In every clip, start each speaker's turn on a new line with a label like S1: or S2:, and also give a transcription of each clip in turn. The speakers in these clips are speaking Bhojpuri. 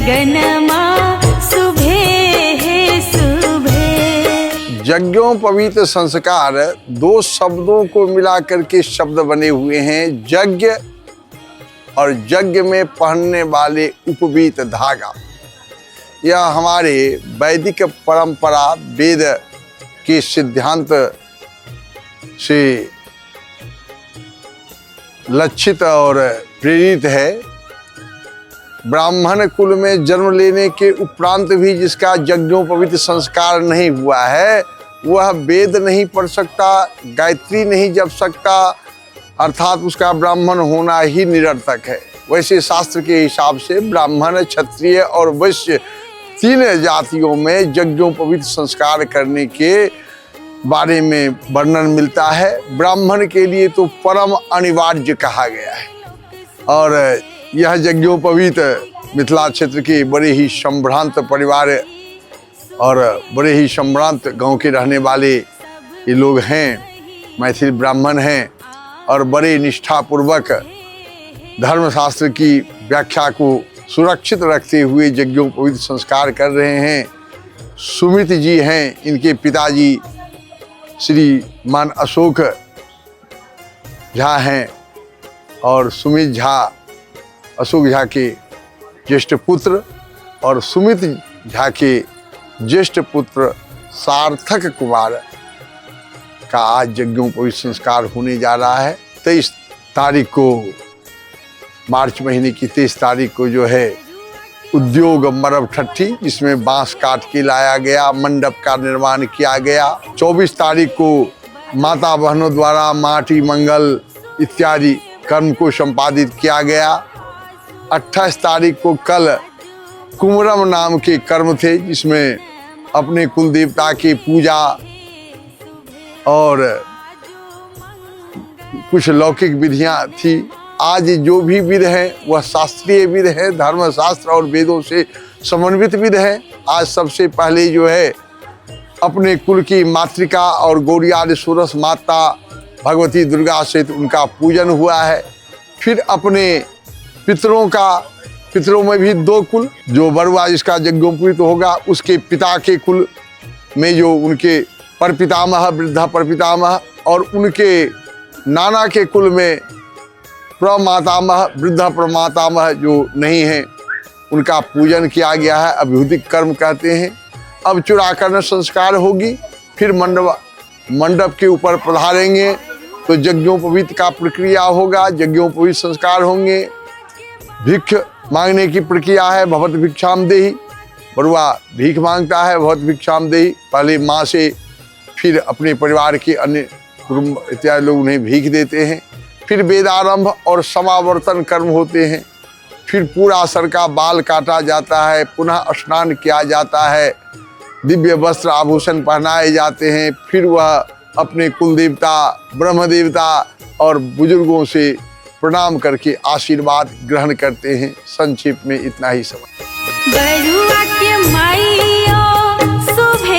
S1: गगनमा सुबह है सुबह।
S2: यज्ञोपवीत संस्कार दो शब्दों को मिला करके शब्द बने हुए हैं, यज्ञ और यज्ञ में पहनने वाले उपवीत धागा। यह हमारे वैदिक परंपरा वेद के सिद्धांत से लक्षित और प्रेरित है। ब्राह्मण कुल में जन्म लेने के उपरांत भी जिसका यज्ञोपवीत संस्कार नहीं हुआ है वह वेद नहीं पढ़ सकता, गायत्री नहीं जप सकता, अर्थात उसका ब्राह्मण होना ही निरर्थक है। वैसे शास्त्र के हिसाब से ब्राह्मण, क्षत्रिय और वैश्य तीन जातियों में यज्ञोपवीत संस्कार करने के बारे में वर्णन मिलता है। ब्राह्मण के लिए तो परम अनिवार्य कहा गया है। और यह यज्ञोपवीत मिथिला क्षेत्र के बड़े ही संभ्रांत परिवार और बड़े ही संभ्रांत गांव के रहने वाले ये लोग हैं, मैथिल ब्राह्मण हैं और बड़े निष्ठापूर्वक धर्मशास्त्र की व्याख्या को सुरक्षित रखते हुए यज्ञोपवीत संस्कार कर रहे हैं। सुमित जी हैं, इनके पिताजी श्रीमान अशोक झा हैं और सुमित झा अशोक झा के ज्येष्ठ पुत्र और सुमित झा के ज्येष्ठ पुत्र सार्थक कुमार का आज यज्ञोपवीत संस्कार होने जा रहा है। 23 तारीख को, मार्च महीने की 23 तारीख को जो है उद्योग मरब ठट्ठी, जिसमें बांस काट के लाया गया, मंडप का निर्माण किया गया। 24 तारीख को माता बहनों द्वारा माटी मंगल इत्यादि कर्म को संपादित किया गया। 28 तारीख को कल कुमरम नाम के कर्म थे, जिसमें अपने कुल देवता की पूजा और कुछ लौकिक विधियां थी। आज जो भी विध है वह शास्त्रीय विध है, धर्मशास्त्र और वेदों से समन्वित विध है। आज सबसे पहले जो है अपने कुल की मातृका और गौरियाद सुरस माता भगवती दुर्गा से उनका पूजन हुआ है। फिर अपने पितरों का, पितरों में भी 2 कुल, जो बरुआ जिसका यज्ञोपवीत होगा उसके पिता के कुल में जो उनके परपितामह, वृद्धा परपितामह और उनके नाना के कुल में प्रमातामह, वृद्धा प्रमातामह जो नहीं हैं उनका पूजन किया गया है, अभिहुतिक कर्म कहते हैं। अब चूड़ाकरण संस्कार होगी, फिर मंडप के ऊपर पधारेंगे तो यज्ञोपवीत का प्रक्रिया होगा, यज्ञोपवीत संस्कार होंगे। भिक्ष मांगने की प्रक्रिया है, भवत भिक्षाम देहि, बरुआ भीख मांगता है, भवत भिक्षाम देहि। पहले माँ से, फिर अपने परिवार के अन्य कुटुंब इत्यादि लोग उन्हें भीख देते हैं। फिर वेदारंभ और समावर्तन कर्म होते हैं। फिर पूरा सर का बाल काटा जाता है, पुनः स्नान किया जाता है, दिव्य वस्त्र आभूषण पहनाए जाते हैं। फिर वह अपने कुल देवता, ब्रह्म देवता और बुजुर्गों से प्रणाम करके आशीर्वाद ग्रहण करते हैं। संक्षिप्त में इतना ही समय।
S1: बरुआ के माइयो सुबह,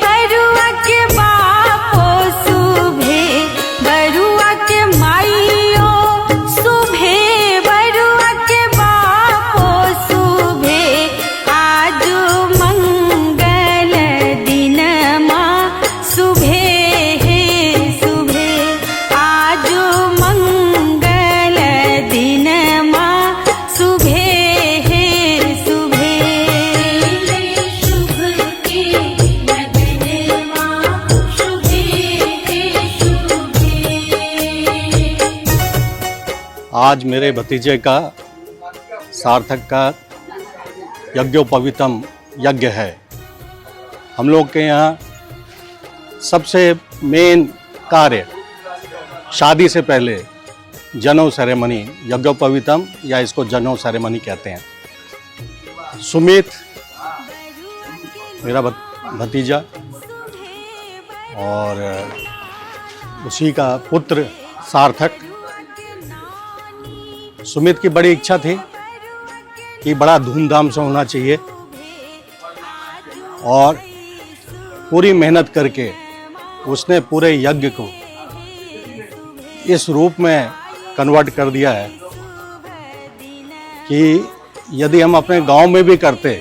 S1: बरुआ के बापो सुबह, बरुआ के माइयो सुबह, बरुआ के बापो सुबह। आज मंगल दिनमा सुबह है सुबह, आज मंगल दिनमा सुबह है सुबह। शुभ के लगनमा शुभ है शुभ।
S3: आज मेरे भतीजे का सार्थक का यज्ञोपवीतम यज्ञ है। हम लोग के यहाँ सबसे मेन कार्य शादी से पहले जनेऊ सेरेमनी, यज्ञोपवीतम या इसको जनेऊ सेरेमनी कहते हैं। सुमित मेरा भतीजा और उसी का पुत्र सार्थक। सुमित की बड़ी इच्छा थी कि बड़ा धूमधाम से होना चाहिए और पूरी मेहनत करके उसने पूरे यज्ञ को इस रूप में कन्वर्ट कर दिया है कि यदि हम अपने गांव में भी करते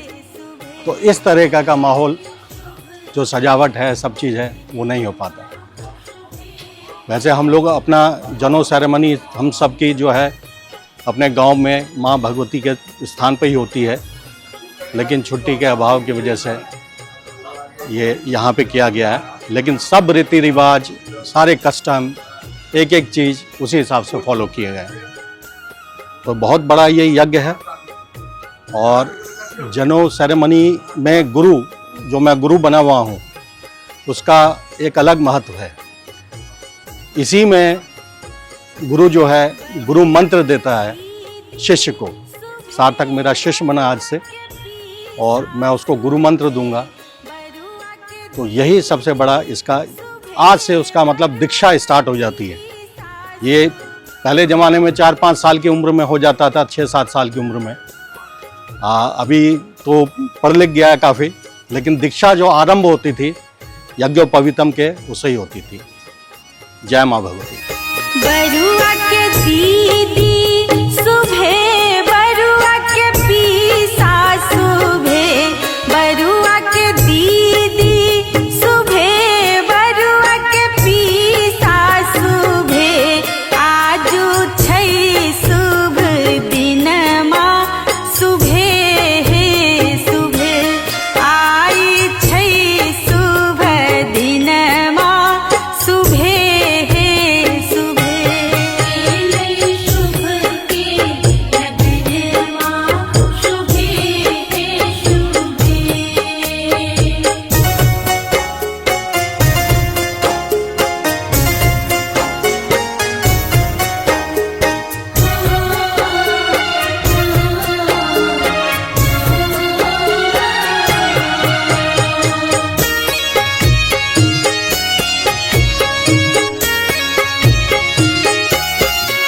S3: तो इस तरह का माहौल, जो सजावट है, सब चीज़ है, वो नहीं हो पाता। वैसे हम लोग अपना जनेऊ सेरेमनी हम सब की जो है अपने गांव में माँ भगवती के स्थान पे ही होती है, लेकिन छुट्टी के अभाव की वजह से ये यहाँ पे किया गया है। लेकिन सब रीति रिवाज, सारे कस्टम, एक एक चीज़ उसी हिसाब से फॉलो किए गए हैं। तो बहुत बड़ा ये यज्ञ है। और जनेऊ सेरेमनी में गुरु, जो मैं गुरु बना हुआ हूँ, उसका एक अलग महत्व है। इसी में गुरु जो है गुरु मंत्र देता है शिष्य को। सार्थक मेरा शिष्य बना आज से, और मैं उसको गुरु मंत्र दूंगा। तो यही सबसे बड़ा इसका, आज से उसका मतलब दीक्षा स्टार्ट हो जाती है। ये पहले ज़माने में 4-5 साल की उम्र में हो जाता था, 6-7 साल की उम्र में। अभी तो पढ़ लिख गया है काफ़ी, लेकिन दीक्षा जो आरंभ होती थी यज्ञोपवीतम के, उससे ही होती थी। जय माँ भगवती।
S1: बरुआ के दीदी सुबह, बरुआ के पीसा सुबह, बरुआ के दीदी सुबह, बरुआ के पीसा सुबह। आजू छै शुभ दिन माँ सुबह है सुबह, आई छै शुभ दिन माँ सुबह है सुबह। शुभ के लगन माँ शुभ है शुभ।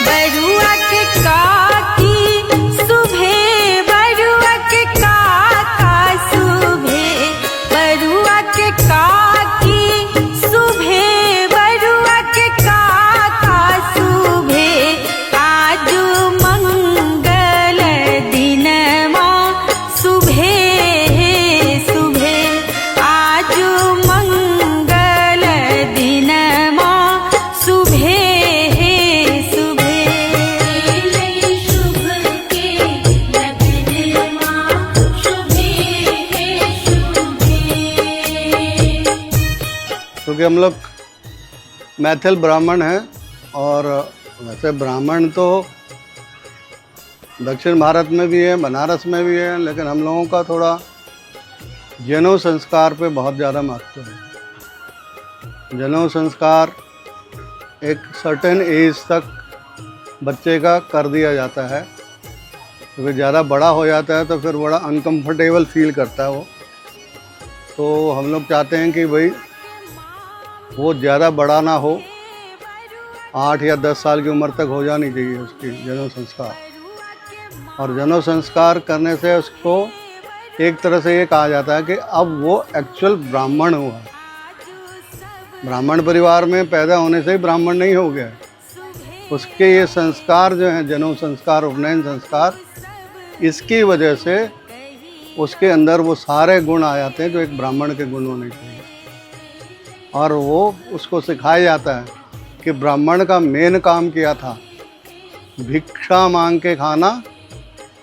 S1: बरुआ के काकी सुबह, बरुआ के काका सुबह, बरुआ के काकी सुबह, बरुआ के काका सुबह। आजू मंगल दिन माँ सुबह है सुबह, आजू मंगल दिन माँ सुबह है सुबह। शुभ के लगन माँ शुभ है शुभ।
S4: क्योंकि हम लोग मैथिल ब्राह्मण हैं, और वैसे ब्राह्मण तो दक्षिण भारत में भी है, बनारस में भी है, लेकिन हम लोगों का थोड़ा जनेऊ संस्कार पे बहुत ज़्यादा महत्व है। जनेऊ संस्कार एक सर्टेन एज तक बच्चे का कर दिया जाता है, क्योंकि ज़्यादा बड़ा हो जाता है तो फिर बड़ा अनकंफर्टेबल फील करता है वो। तो हम लोग चाहते हैं कि भाई वो ज़्यादा बड़ा ना हो, 8 या 10 साल की उम्र तक हो जानी चाहिए उसकी जनेऊ संस्कार। और जनेऊ संस्कार करने से उसको एक तरह से ये कहा जाता है कि अब वो एक्चुअल ब्राह्मण हुआ है। ब्राह्मण परिवार में पैदा होने से ही ब्राह्मण नहीं हो गया। उसके ये संस्कार जो हैं, जनेऊ संस्कार, उपनयन संस्कार, इसकी वजह से उसके अंदर वो सारे गुण आ जाते हैं जो एक ब्राह्मण के गुण होने चाहिए। और वो उसको सिखाया जाता है कि ब्राह्मण का मेन काम क्या था, भिक्षा मांग के खाना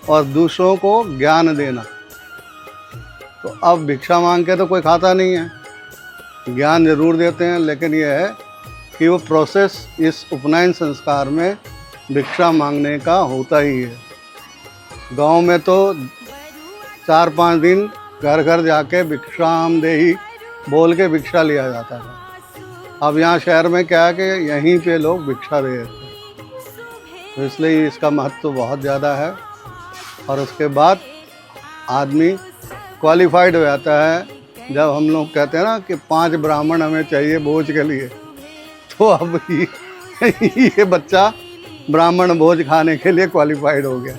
S4: और दूसरों को ज्ञान देना। तो अब भिक्षा मांग के तो कोई खाता नहीं है, ज्ञान जरूर देते हैं, लेकिन यह है कि वो प्रोसेस इस उपनयन संस्कार में भिक्षा मांगने का होता ही है। गांव में तो 4-5 दिन घर घर जाके भिक्षाम देही बोल के भिक्षा लिया जाता था। अब यहाँ शहर में क्या है कि यहीं पे लोग भिक्षा दे देते हैं, तो इसलिए इसका महत्व बहुत ज़्यादा है। और उसके बाद आदमी क्वालिफाइड हो जाता है। जब हम लोग कहते हैं ना कि 5 ब्राह्मण हमें चाहिए भोज के लिए, तो अब ये बच्चा ब्राह्मण भोज खाने के लिए क्वालिफाइड हो गया।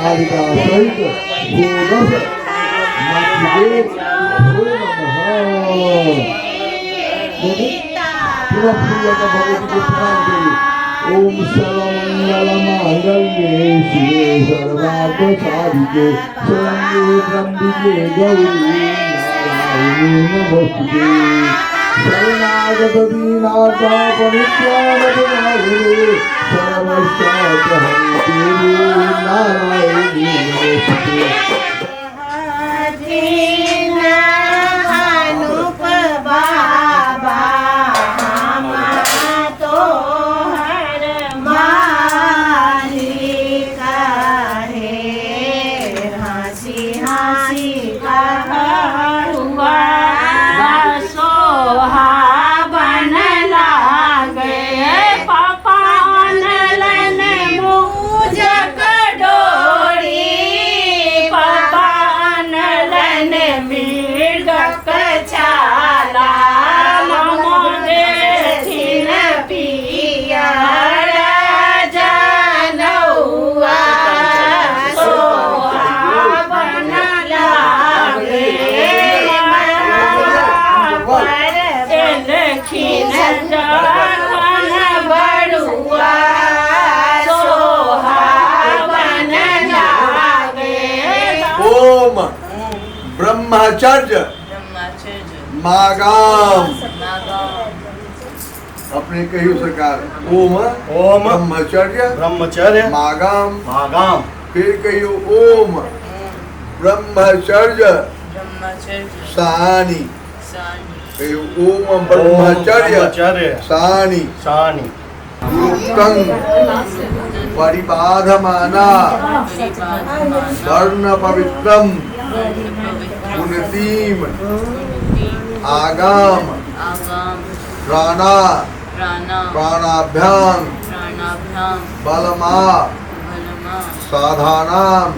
S5: कारिका सहित षोडश मातृके नमो नमः। पुनः प्रियक भगवती को प्रणाम करिए। ओम सर्वमंगलमांगल्ये शिवे सर्वार्थ साधिके शरण्ये त्र्यंबके गौरी नारायणी नमोस्तुते। शरणागत दीनार्थ परित्राणपरायणे सर्वशास्त्रहन्ते नारायणी नमोस्तुते।
S2: ओम ब्रह्मचर्य मागाम। अपने कहियो सरकार ओम
S4: ओम
S2: ब्रह्मचर्य
S4: ब्रह्मचर्य
S2: मागाम।
S4: मागाम।
S2: फिर कहियो ओम ब्रह्मचर्य सानी। कहियो ओम ब्रह्मचर्य सानी
S4: सानी
S2: युक्तं परिबाधमाना वर्ण पवित्रम पुनतीम आगाम प्राणा प्राणाभ्याम बलमा साधानाम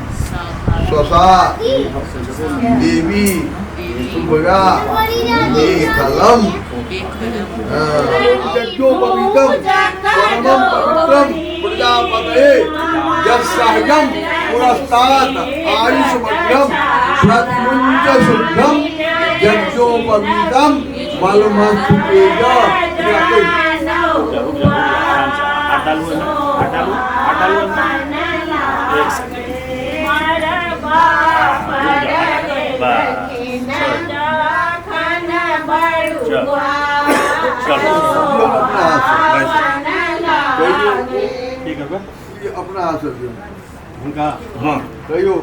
S2: स्वसा देवी सुभगा एकलम यज्ञोपवीतम परमं पवित्रम प्रजापतये यस्सहजं पुरस्तात् आयुष्मग्नं प्रत्युञ्च शुद्धं यज्ञोपवीतम बलमस्तुतेज। अपना हाथ से
S4: उनका हाँ
S2: कहियो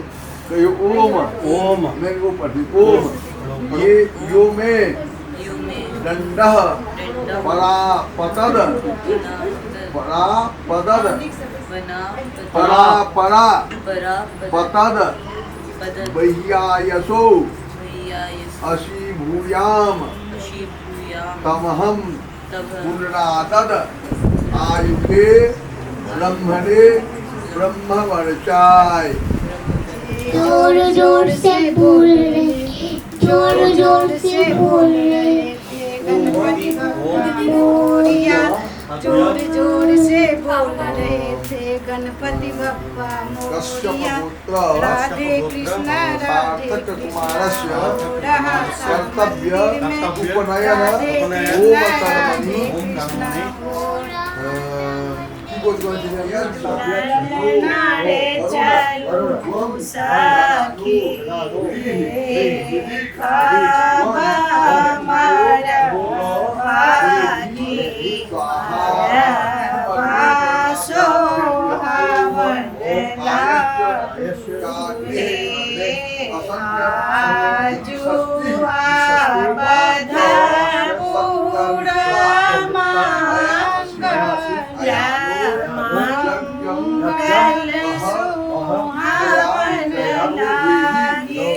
S2: कहियो ओम
S4: ओम
S2: मैं वो पढ़ी ओम ये यो में दंडः परापतद परापतद परा पतद वह्यायसो अशी भूयाम तमहम पुनरादद आयुके ब्रह्मणे ब्रह्मवर्चाय।
S6: जोर जोर से बोल रहे, जोर जोर से बोल रहे।
S1: गणपति मोरिया जोर जोर से बोल रहे थे। गणपति बप्पा मोरिया राधे कृष्ण राधे
S2: कुमारस्य
S1: रहा
S2: कर्तव्य उपनयन ओम कर्मणि
S1: नारे चलो सखी खाबा मारा भागी पासो हवन लागे आजुआ बधा पूरा मंगल सुहावन लागे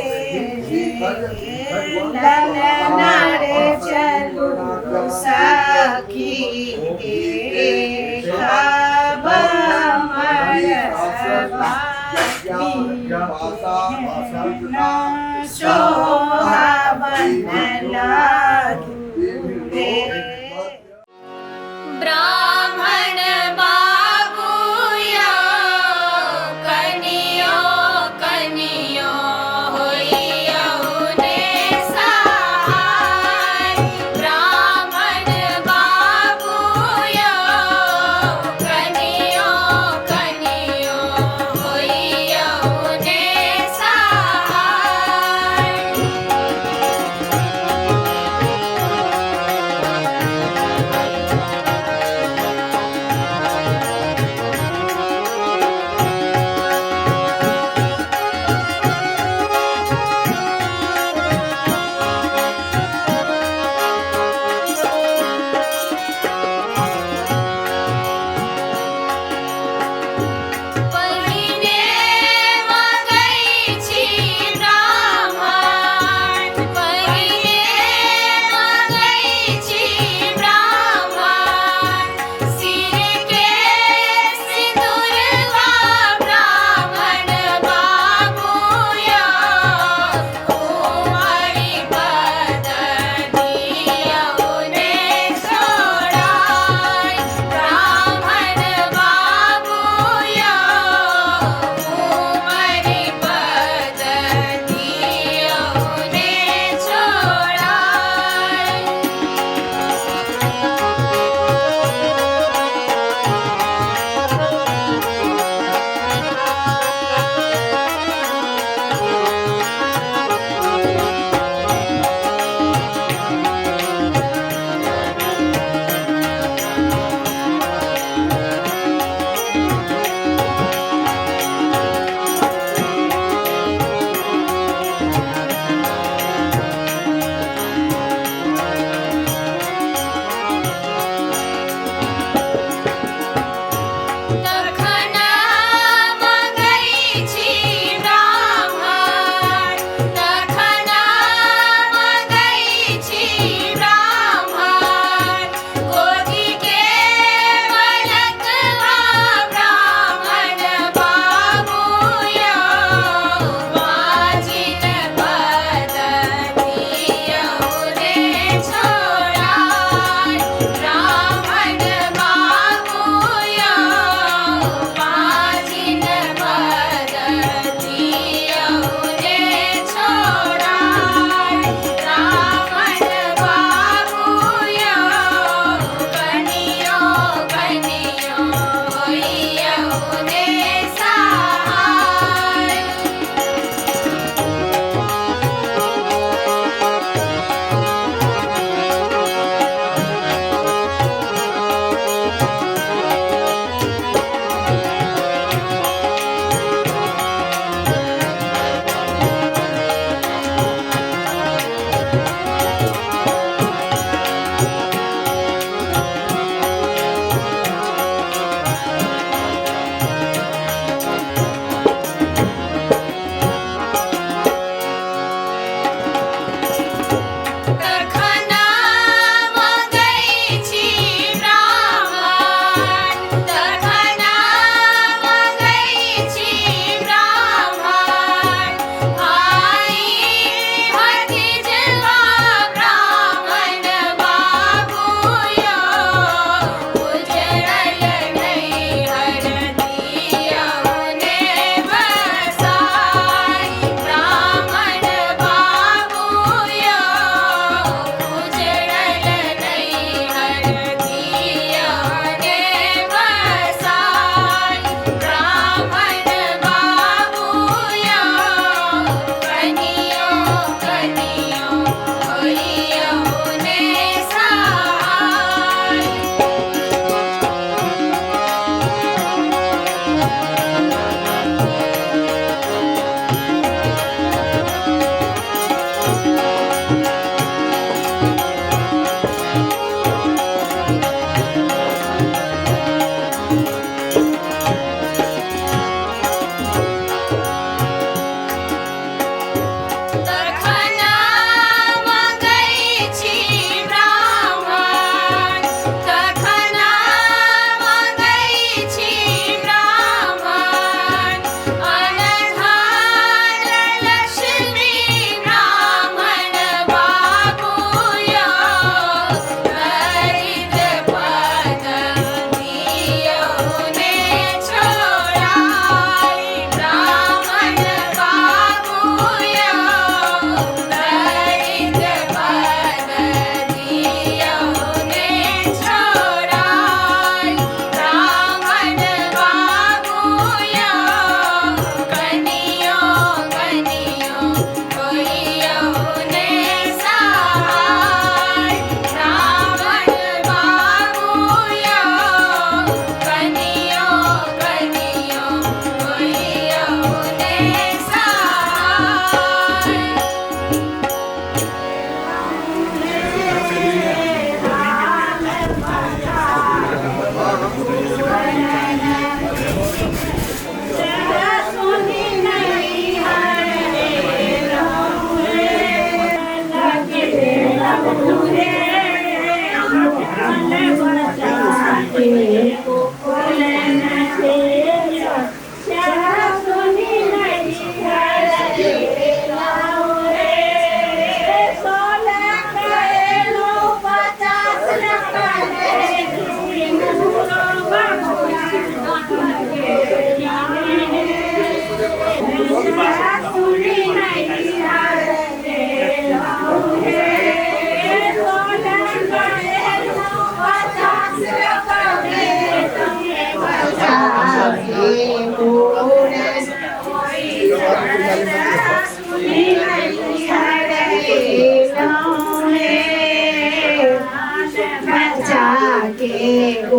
S1: ललना रे चलो सखी खाबा मारा सोहावन लागे। ब्राह्मण बाबू या कन्या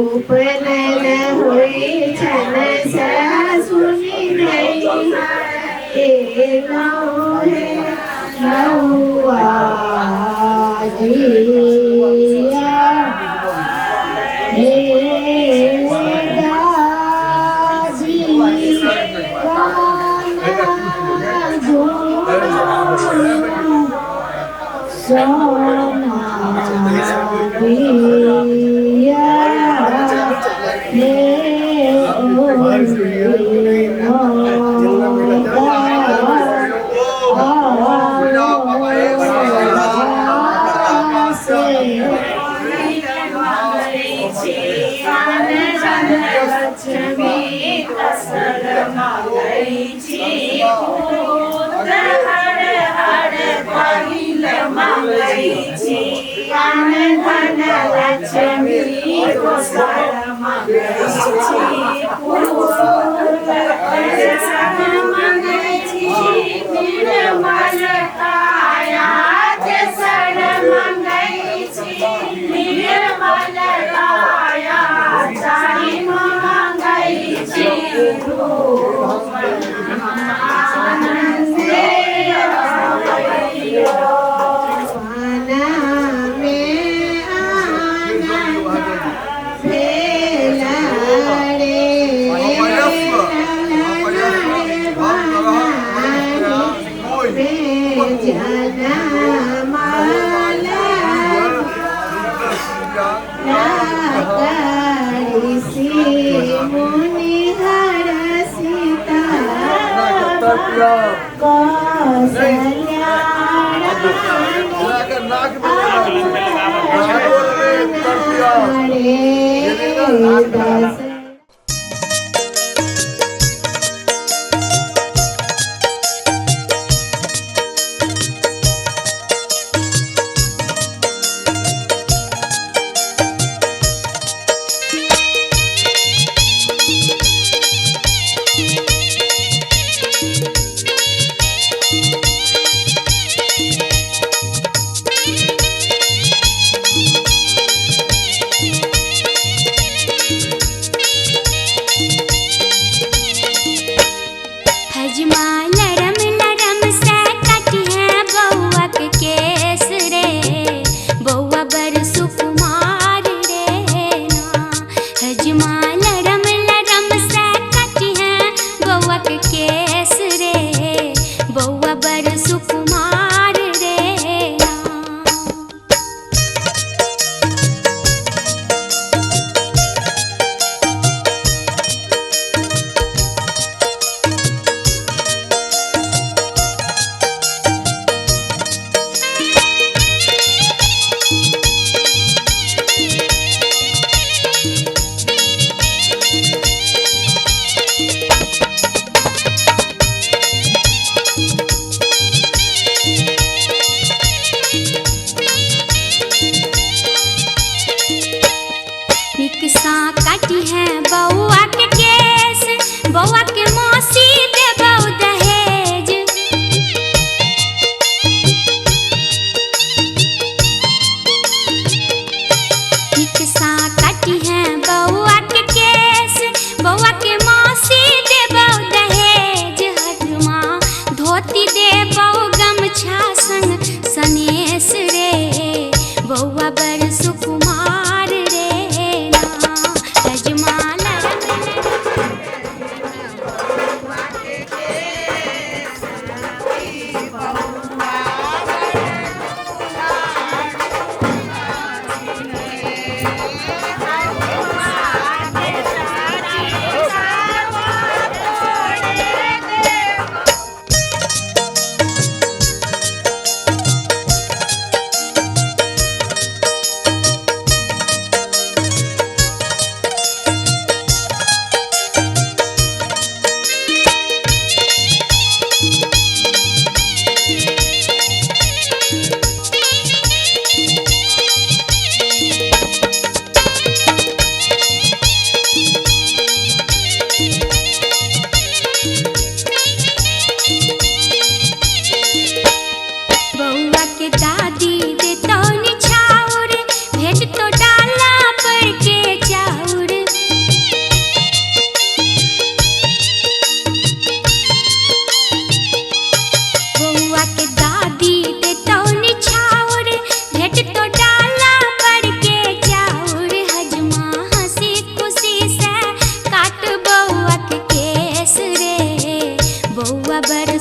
S1: उपनयन हुई छन सुनी नहीं नौआ जिया हे दाजी सोना पिया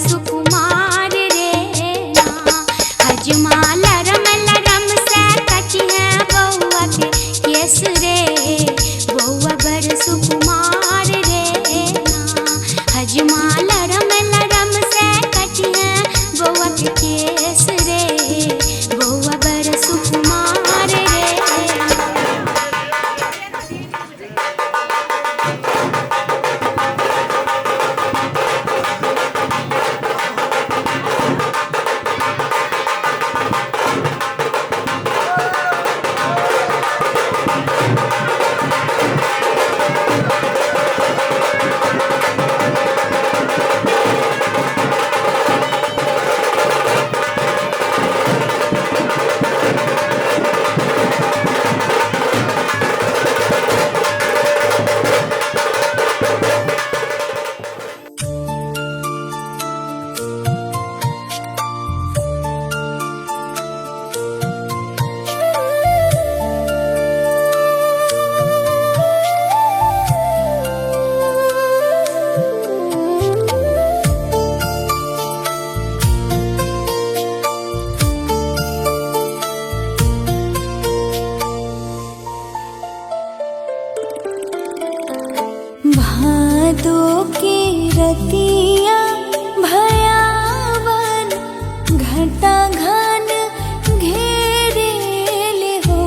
S6: सुकुमार रे ना हजमा लरम लरम से कटी है बउआ के केस रे बउआ बड़ सुकुमार रे ना हजमा लरम लरम से कटी है बउआ के केस रे बउआ बड़ सुकुमार रे भादो की रतिया भयावन घटा घन घेरेल हो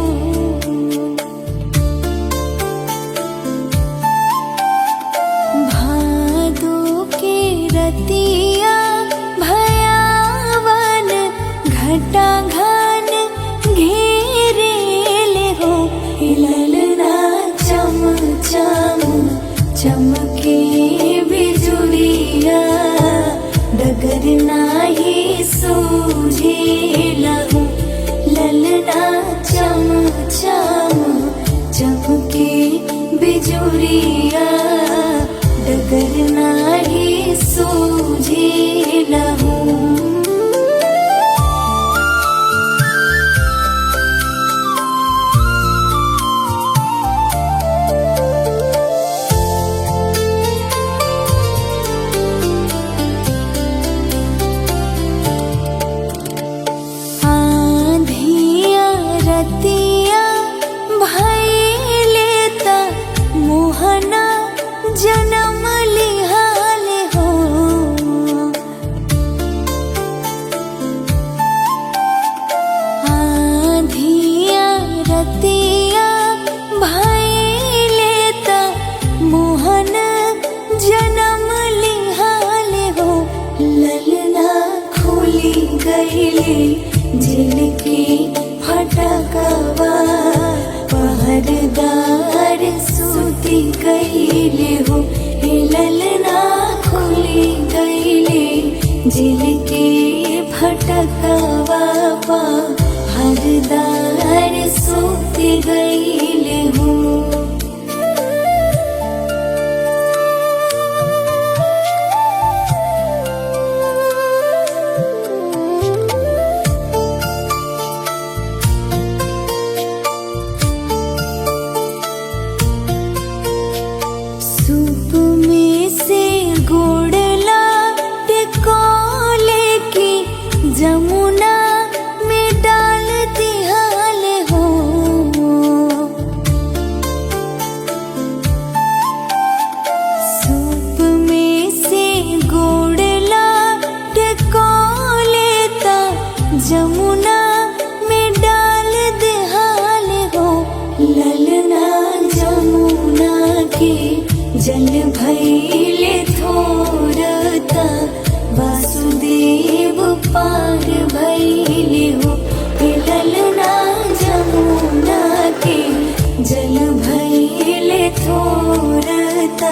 S6: भादो की रतिया भयावन घटा घन घेरेल हो ललना चम चम चमके बिजुलिया डगर नाही सूझे लहू ललना चम चम चमके बिजुलिया डगर नाही सूझे लहू रतिया भइले त मोहना जन्म लिहाल हो आधिया रतिया भइले त मोहन जन्म लिहाल हो ललना खुली गईले जिनकी फटकवा पहरदार सूती गईले हो ललना खुली गईले जिल के फटकवा पहरदार सूती गईले हो जमुना में डाल दिहाल हो सूप में से गोड़ला टेकोले ता जमुना में डाल दिहाल हो ललना जमुना के जल भैले थोरता वासुदेव पार भैले हो ललना जमुना के जल भैले थोरता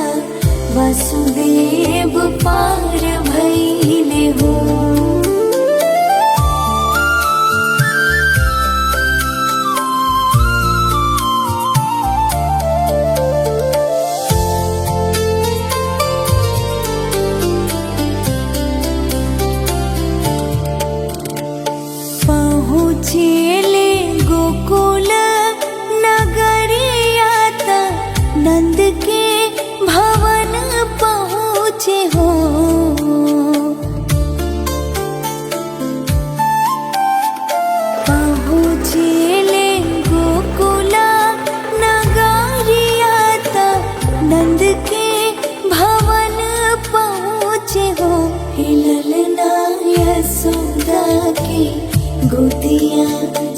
S6: वासुदेव पार भैले हो चेले गोकुल नगरिया ता नंद के भवन पहुँचे हो
S7: ललना यशोदा की गोदिया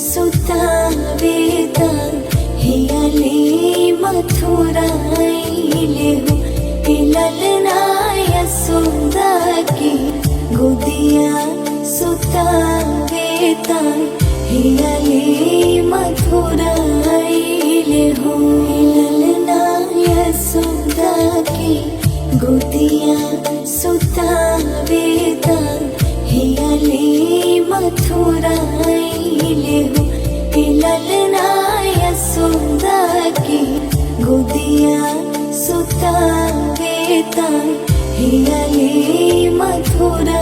S7: सुतावेता हियाले मथुरा आइले हो। ललना यशोदा की गोदिया सुतावेता हियाले मथुरा आइले हो। ललना यशोदा की गोदिया सुतावेता हियाले मथुरा आइले हो। ललना यशोदा की गोदिया सुतावेता हियाले मथुरा